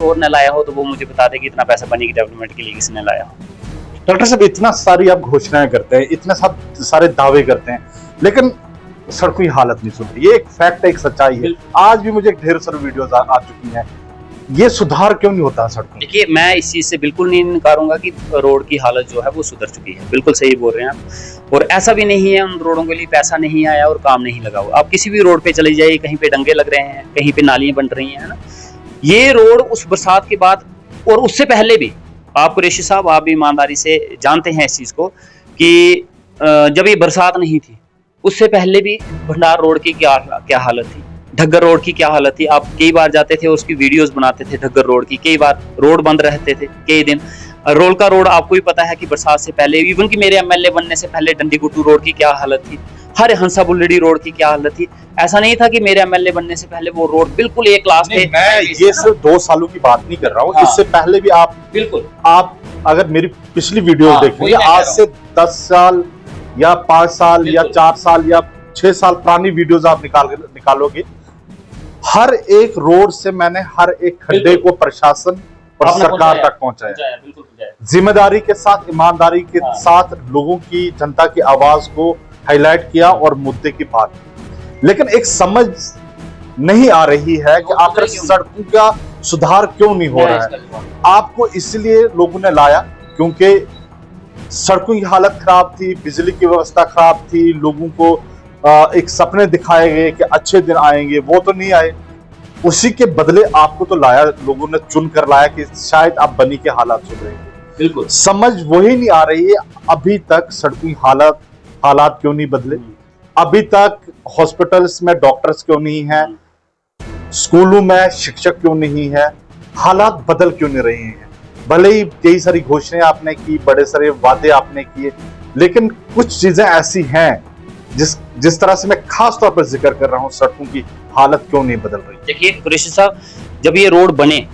और ने लाया हो तो वो मुझे बता दे कि इतना पैसा बनी की डेवलपमेंट के लिए किसने लाया हो। डॉक्टर साहब इतना सारी आप घोषणाएं करते हैं, इतने सारे दावे करते हैं, लेकिन सड़कों की हालत नहीं सुनती। ये एक फैक्ट है, एक सच्चाई है। आज भी मुझे ढेर सारी वीडियोस आ चुकी हैं। ये सुधार क्यों नहीं होता सड़कों? देखिए, मैं इस चीज से बिल्कुल नहीं नकारूंगा कि रोड की हालत जो है वो सुधर चुकी है, बिल्कुल सही बोल रहे हैं आप। और ऐसा भी नहीं है उन रोडों के लिए पैसा नहीं आया और काम नहीं लगा हुआ। आप किसी भी रोड पे चले जाइए, कहीं पे डंगे लग रहे हैं, कहीं पे नालियां बन रही हैं, है ना। ये रोड उस बरसात के बाद और उससे पहले भी, आप कुरैशी साहब आप भी ईमानदारी से जानते हैं इस चीज को कि जब ये बरसात नहीं थी उससे पहले भी भंडार रोड की क्या हालत थी, ढग्गर रोड की क्या हालत थी। आप कई बार जाते थे, उसकी वीडियोस बनाते थे ढग्गर रोड की। कई बार रोड बंद रहते थे कई दिन। रोल का रोड आपको भी पता है कि बरसात से पहले, इवन कि मेरे एमएलए बनने से पहले डंडीगुट्टू रोड की क्या हालत थी, हर हंसा बुल्लड़ी रोड की क्या हालत थी। ऐसा नहीं था कि मेरे एमएलए बनने से पहले वो रोड बिल्कुल एक क्लास थे। मैं ये सिर्फ 2 सालों की बात नहीं कर रहा हूँ, इससे पहले भी आप बिल्कुल, आप अगर मेरी पिछली वीडियो देखेंगे, आज से 10 साल या 5 साल या 4 साल या 6 साल पुरानी वीडियोस आप निकालोगे, हर एक रोड से मैंने हर एक खड्डे को प्रशासन और सरकार तक पहुंचाया। जिम्मेदारी के साथ, ईमानदारी के साथ लोगों की, जनता की आवाज को हाईलाइट किया और मुद्दे की बात की। लेकिन एक समझ नहीं आ रही है कि आखिर सड़कों का सुधार क्यों नहीं हो रहा है। आपको इसलिए लोगों ने लाया क्योंकि सड़कों की हालत खराब थी, बिजली की व्यवस्था खराब थी, लोगों को एक सपने दिखाए गए कि अच्छे दिन आएंगे, वो तो नहीं आए। उसी के बदले आपको तो लाया, लोगों ने चुन कर लाया कि शायद आप बनी के हालात सुधरेंगे। बिल्कुल समझ वही नहीं आ रही है। अभी तक सड़कों की हालात क्यों नहीं बदले? अभी तक हॉस्पिटल्स में डॉक्टर्स क्यों नहीं है? स्कूलों में शिक्षक क्यों नहीं है? हालात बदल क्यों नहीं रहे हैं? भले ही कई सारी घोषणाएं आपने की, बड़े सारे वादे आपने किए, लेकिन कुछ चीजें ऐसी हैं जिस तरह से मैं खास तौर पर जिक्र कर रहा हूं, सड़कों की हालत क्यों नहीं बदल रही? देखिए कुरैशी साहब, जब ये रोड बने,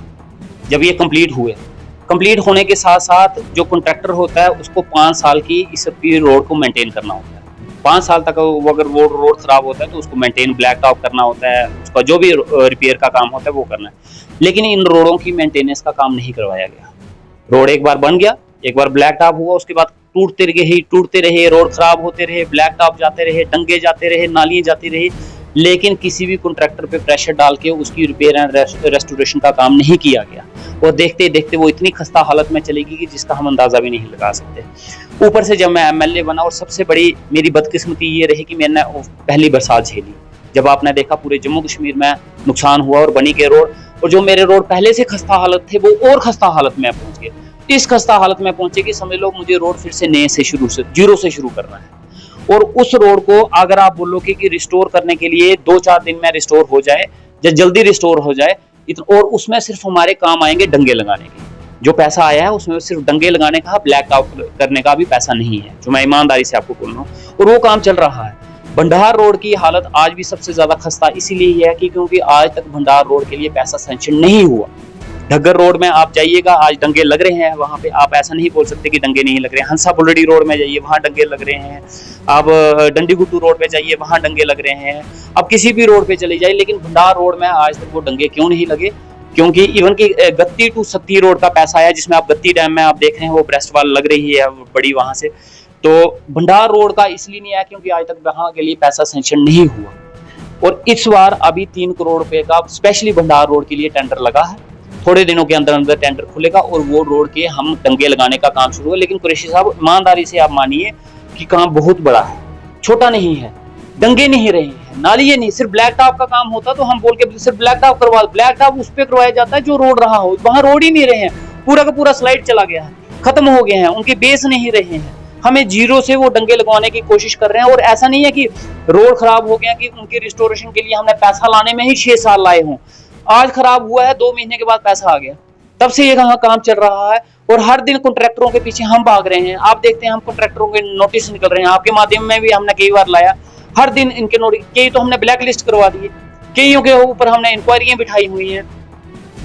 जब ये कंप्लीट होने के साथ साथ जो कॉन्ट्रैक्टर होता है उसको 5 साल की इस रोड को मेंटेन करना होता है। 5 साल तक वो अगर वो रोड खराब होता है तो उसको मेंटेन, ब्लैक टॉप करना होता है, उसका जो भी रिपेयर का काम होता है वो करना है। लेकिन इन रोडों की मेंटेनेंस का काम नहीं करवाया गया। रोड एक बार बन गया, एक बार ब्लैक टॉप हुआ, उसके बाद टूटते रहे, रोड खराब होते रहे, ब्लैक टॉप जाते रहे, डंगे जाते रहे, नालियां जाती रही, लेकिन किसी भी कॉन्ट्रैक्टर पे प्रेशर डाल के उसकी रिपेयर एंड रेस्टोरेशन का काम नहीं किया गया। और देखते देखते वो इतनी खस्ता हालत में चलेगी कि जिसका हम अंदाजा भी नहीं लगा सकते। ऊपर से जब मैं एमएलए बना, और सबसे बड़ी मेरी बदकिस्मती ये रही कि मैंने पहली बरसात झेली, जब आपने देखा पूरे जम्मू कश्मीर में नुकसान हुआ और बनी के रोड, और जो मेरे रोड पहले से खस्ता हालत थे वो और खस्ता हालत में पहुंच गए। इस खस्ता हालत में पहुंचे कि समझ लो मुझे रोड फिर से नए से जीरो से शुरू करना है। और उस रोड को अगर आप बोलोगे कि रिस्टोर करने के लिए 2-4 दिन में रिस्टोर हो जाए या जल्दी रिस्टोर हो जाए, और उसमें सिर्फ हमारे काम आएंगे डंगे लगाने के। जो पैसा आया है उसमें सिर्फ डंगे लगाने का, ब्लैक टॉप करने का भी पैसा नहीं है, जो मैं ईमानदारी से आपको बोल रहा हूँ। और वो काम चल रहा है। भंडार रोड की हालत आज भी सबसे ज्यादा खस्ता इसीलिए है कि क्योंकि आज तक भंडार रोड के लिए पैसा सैंक्शन नहीं हुआ। ढग्गर रोड में आप जाइएगा, आज डंगे लग रहे हैं वहां पे, आप ऐसा नहीं बोल सकते कि डंगे नहीं लग रहे हैं। हंसा बुल्लड़ी रोड में जाइए, वहां डंगे लग रहे हैं। आप डंडीगुट्टू रोड पे जाइए, वहां डंगे लग रहे हैं। अब किसी भी रोड पे चले जाइए, लेकिन भंडार रोड में आज तक वो डंगे क्यों नहीं लगे? क्योंकि इवन की गत्ती टू सत्ती रोड का पैसा आया, जिसमें आप गत्ती डैम में आप देख रहे हैं वो ब्रेस्ट वाल लग रही है बड़ी वहां से। तो भंडार रोड का इसलिए नहीं आया क्योंकि आज तक वहां के लिए पैसा सैंक्शन नहीं हुआ। और इस बार अभी 3 करोड़ रुपए का स्पेशली भंडार रोड के लिए टेंडर लगा है। थोड़े दिनों के अंदर टेंडर खुलेगा और वो रोड के हम डंगे लगाने का काम शुरू है। लेकिन कुरैशी साहब, ईमानदारी से आप मानिए कि काम बहुत बड़ा है, छोटा नहीं है। डंगे नहीं रहे हैं, नालियां नहीं, सिर्फ ब्लैक टॉप का काम होता तो हम बोल के सिर्फ ब्लैक टॉप करवा, ब्लैक टॉप उस पर करवाया जाता है जो रोड रहा हो। वहां रोड ही नहीं रहे हैं, पूरा का पूरा स्लाइड चला गया है, खत्म हो गए हैं, उनके बेस नहीं रहे हैं। हमें जीरो से वो डंगे लगवाने की कोशिश कर रहे हैं। और ऐसा नहीं है कि रोड खराब हो गया कि उनके रिस्टोरेशन के लिए हमने पैसा लाने में ही 6 साल लाए हों। आज खराब हुआ है, 2 महीने के बाद पैसा आ गया, तब से ये काम चल रहा है। और हर दिन कॉन्ट्रैक्टरों के पीछे हम भाग रहे हैं। आप देखते हैं हम कॉन्ट्रैक्टरों के नोटिस निकल रहे हैं, आपके माध्यम में भी हमने कई बार लाया। हर दिन इनके नोटिस, कई तो हमने ब्लैक लिस्ट करवा दिए, कईयों के ऊपर हमने इंक्वायरियां बिठाई हुई हैं।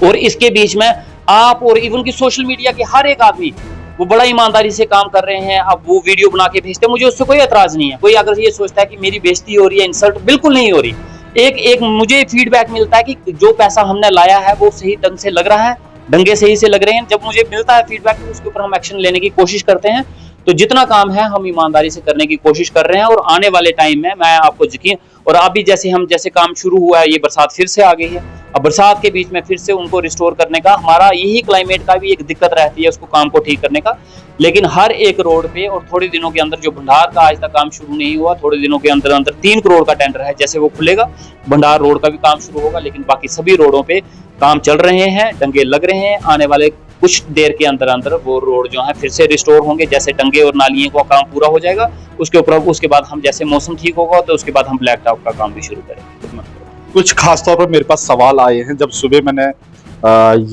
और इसके बीच में आप और इवन की सोशल मीडिया के हर एक आदमी वो बड़ा ईमानदारी से काम कर रहे हैं। अब वो वीडियो बना के भेजते हैं, मुझे उससे कोई एतराज नहीं है। कोई अगर ये सोचता है कि मेरी बेइज्जती हो रही है, इंसल्ट, बिल्कुल नहीं हो रही। एक मुझे फीडबैक मिलता है कि जो पैसा हमने लाया है वो सही ढंग से लग रहा है, डंगे सही से लग रहे हैं। जब मुझे मिलता है फीडबैक तो उसके ऊपर हम एक्शन लेने की कोशिश करते हैं। तो जितना काम है हम ईमानदारी से करने की कोशिश कर रहे हैं, और आने वाले टाइम में मैं आपको यकीन, और अभी जैसे काम शुरू हुआ है, ये बरसात फिर से आ गई है, अब बरसात के बीच में फिर से उनको रिस्टोर करने का, हमारा यही क्लाइमेट का भी एक दिक्कत रहती है उसको काम को ठीक करने का। लेकिन हर एक रोड पे, और थोड़े दिनों के अंदर, जो भंडार का आज तक काम शुरू नहीं हुआ, थोड़े दिनों के अंदर अंदर 3 करोड़ का टेंडर है, जैसे वो खुलेगा भंडार रोड का भी काम शुरू होगा। लेकिन बाकी सभी रोडों पे काम चल रहे हैं, डंगे लग रहे हैं। आने वाले कुछ देर के अंदर अंदर वो रोड जो है फिर से रिस्टोर होंगे। जैसे डंगे और नालियों का काम पूरा हो जाएगा, उसके बाद हम, जैसे मौसम ठीक होगा तो उसके बाद हम ब्लैक टॉप का काम भी शुरू करेंगे। कुछ खास तौर पर मेरे पास सवाल आए हैं। जब सुबह मैंने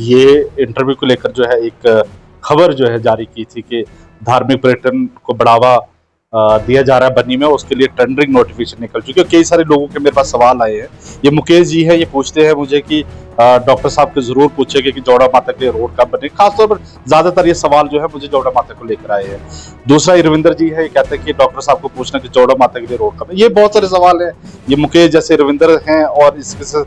ये इंटरव्यू को लेकर जो है एक खबर जो है जारी की थी कि धार्मिक पर्यटन को बढ़ावा दिया जा रहा है बन्नी में, उसके लिए टेंडरिंग नोटिफिकेशन निकल चुकी है। कई सारे लोगों के मेरे पास सवाल आए हैं। ये मुकेश जी है, ये पूछते हैं मुझे कि डॉक्टर साहब को जरूर पूछेंगे कि जौड़ा माता के लिए रोड कब बने। खासतौर पर ज्यादातर ये सवाल जो है मुझे जौड़ा माता को लेकर आए हैं। दूसरा रविंदर जी है, ये कहते हैं कि डॉक्टर साहब को पूछना कि जौड़ा माता के लिए रोड कब है। ये बहुत सारे सवाल हैं। ये मुकेश जैसे रविंदर हैं, और इसके साथ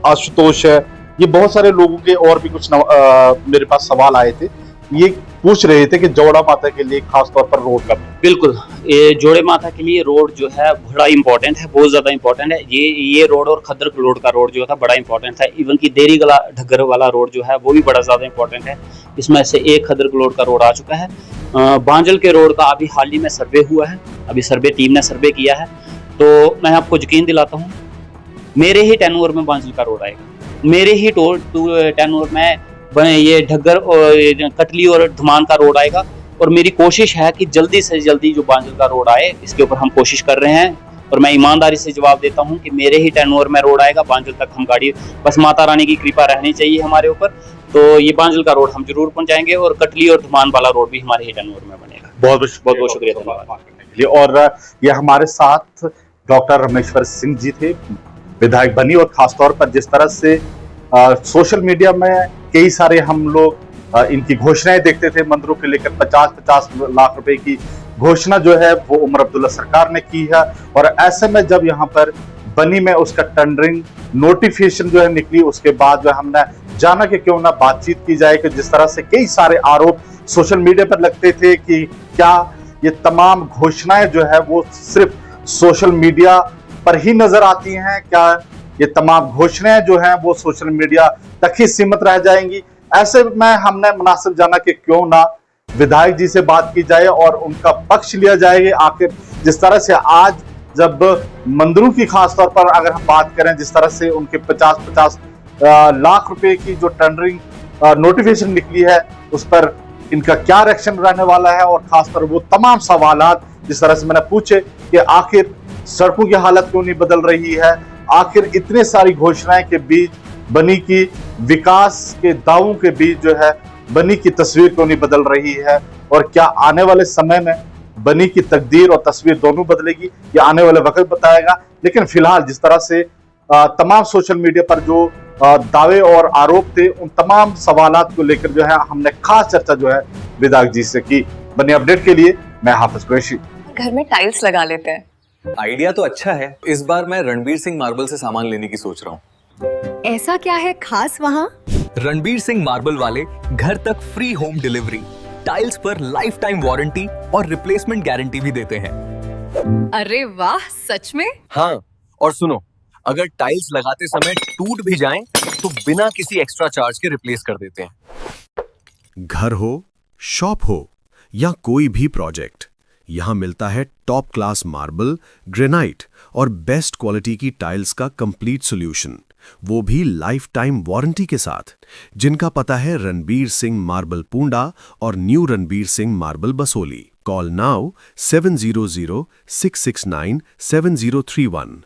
आशुतोष है, ये बहुत सारे लोगों के और भी कुछ मेरे पास सवाल आए थे। ये पूछ रहे थे कि जौड़ा माता के लिए खास तौर पर रोड कब। बिल्कुल, ये जोड़े माता के लिए रोड जो है बड़ा इंपॉर्टेंट है, बहुत ज्यादा इंपॉर्टेंट है। ये रोड और खद्दर रोड का रोड जो था बड़ा इंपॉर्टेंट था। इवन की देरी गला ढग्गर वाला रोड जो है वो भी बड़ा ज्यादा इंपॉर्टेंट है। इसमें से एक खद्दर रोड का रोड आ चुका है। बांजल के रोड का अभी हाल ही में सर्वे हुआ है, अभी सर्वे टीम ने सर्वे किया है। तो मैं आपको यकीन दिलाता हूँ, मेरे ही टेन्योर में बांजल का रोड आएगा, मेरे ही टेन्योर में ये ढग्गर और कटली और धमान का रोड आएगा। और मेरी कोशिश है कि जल्दी से जल्दी जो बांजल का रोड आए, इसके ऊपर हम कोशिश कर रहे हैं। और मैं ईमानदारी से जवाब देता हूं कि मेरे ही टेन्योर में रोड आएगा बांजल तक। हम गाड़ी, बस माता रानी की कृपा रहनी चाहिए हमारे ऊपर, तो ये बांजल का रोड हम जरूर पहुंचाएंगे। और कटली और धमान वाला रोड भी हमारे ही टेन्योर में बनेगा। बहुत बहुत शुक्रिया धन्यवाद। और ये हमारे साथ डॉक्टर रमेश्वर सिंह जी थे, विधायक बनी। और खासतौर पर जिस तरह से सोशल मीडिया में कई सारे हम लोग इनकी घोषणाएं देखते थे, मंदिरों के लेकर 50-50 लाख रुपए की घोषणा जो है वो उमर अब्दुल्ला सरकार ने की है। और ऐसे में जब यहाँ पर बनी में उसका टेंडरिंग नोटिफिकेशन जो है निकली, उसके बाद जो हमने जाना कि क्यों ना बातचीत की जाए कि जिस तरह से कई सारे आरोप सोशल मीडिया पर लगते थे कि क्या ये तमाम घोषणाएं जो है वो सिर्फ सोशल मीडिया पर ही नजर आती हैं, क्या ये तमाम घोषणाएं जो हैं वो सोशल मीडिया तक ही सीमित रह जाएंगी। ऐसे में हमने मुनासिब जाना कि क्यों ना विधायक जी से बात की जाए और उनका पक्ष लिया जाए। आखिर जिस तरह से आज जब मंदिरों की खासतौर पर अगर हम बात करें, जिस तरह से उनके 50-50 लाख रुपए की जो टेंडरिंग नोटिफिकेशन निकली है, उस पर इनका क्या रिएक्शन रहने वाला है। और खासकर वो तमाम सवालात जिस तरह से मैंने पूछे कि आखिर सड़कों की हालत क्यों नहीं बदल रही है, आखिर इतने सारी घोषणाएं के बीच बनी की विकास के दावों के बीच जो है बनी की तस्वीर क्यों नहीं बदल रही है, और क्या आने वाले समय में बनी की तकदीर और तस्वीर दोनों बदलेगी, ये आने वाले वक्त बताएगा। लेकिन फिलहाल जिस तरह से तमाम सोशल मीडिया पर जो दावे और आरोप थे, उन तमाम सवालात को लेकर जो है हमने खास चर्चा जो है विधायक जी से की। बनी अपडेट के लिए मैं हाफिज कुरैशी। घर में टाइल्स लगा लेते हैं। आइडिया तो अच्छा है। इस बार मैं रणबीर सिंह मार्बल से सामान लेने की सोच रहा हूँ। ऐसा क्या है खास वहाँ? रणबीर सिंह मार्बल वाले घर तक फ्री होम डिलीवरी, टाइल्स पर लाइफ टाइम वारंटी और रिप्लेसमेंट गारंटी भी देते हैं। अरे वाह, सच में? हाँ, और सुनो, अगर टाइल्स लगाते समय टूट भी जाएं, तो बिना किसी एक्स्ट्रा चार्ज के रिप्लेस कर देते हैं। घर हो, शॉप हो या कोई भी प्रोजेक्ट, यहाँ मिलता है टॉप क्लास मार्बल, ग्रेनाइट और बेस्ट क्वालिटी की टाइल्स का कंप्लीट सॉल्यूशन, वो भी लाइफ टाइम वारंटी के साथ। जिनका पता है रणबीर सिंह मार्बल पूंडा और new Ranbir Singh marble Basoli. Call now 700-669-7031।